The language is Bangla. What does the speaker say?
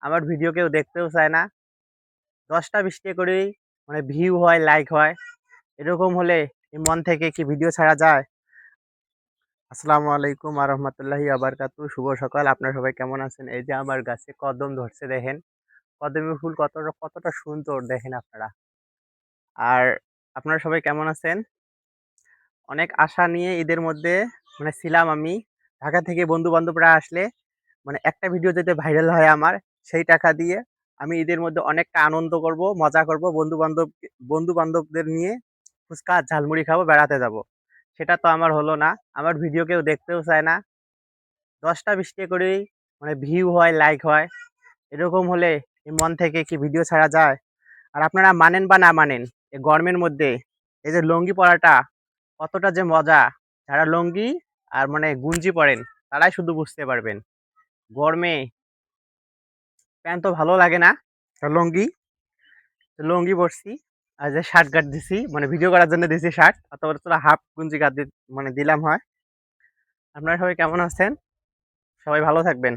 আমার ভিডিও কেউ দেখতেও চায় না। ১০টা ২০টা করেই ভিউ হয়, লাইক হয়। এরকম হলে মন থেকে কি ভিডিও ছাড়া যায়? আসসালামু আলাইকুম ওয়া রাহমাতুল্লাহি ওয়া বারাকাতুহু। শুভ সকাল। আপনারা সবাই কেমন আছেন? এই যে আমার গাছে কদম ধরছে দেখেন। কদমের ফুল কতটা সুন্দর দেখেন আপনারা। আর আপনারা সবাই কেমন আছেন? অনেক আশা নিয়ে ঈদের মধ্যে ছিলাম আমি। ঢাকা থেকে বন্ধু-বান্ধবরা আসলে একটা ভিডিও যাতে ভাইরাল হয় আমার, সেই টাকা দিয়ে আমি ঈদের মধ্যে অনেকটা আনন্দ করব, মজা করব। বন্ধু-বান্ধবদের নিয়ে ফুচকা, ঝালমুড়ি খাবো, বেড়াতে যাবো। সেটা তো আমার হলো না। আমার ভিডিও কেউ দেখতেও চায় না। ১০টা ২০টা করেই ভিউ হয়, লাইক হয়। এরকম হলে মন থেকে কি ভিডিও ছাড়া যায়? আর আপনারা মানেন বা না মানেন, এই গরমের মধ্যে এই যে লুঙ্গি পরাটা কতটা যে মজা, যারা লুঙ্গি আর গুঞ্জি পরেন তারাই শুধু বুঝতে পারবেন। গরমে প্যান্ট তো ভালো লাগে না। লুঙ্গি পরছি। আর যে শার্ট গার্ড দিছি, ভিডিও করার জন্য দিছি শার্ট, অথবা হাফ গুঞ্জি গার্ড দিলাম হয়। আপনারা সবাই কেমন আছেন? সবাই ভালো থাকবেন।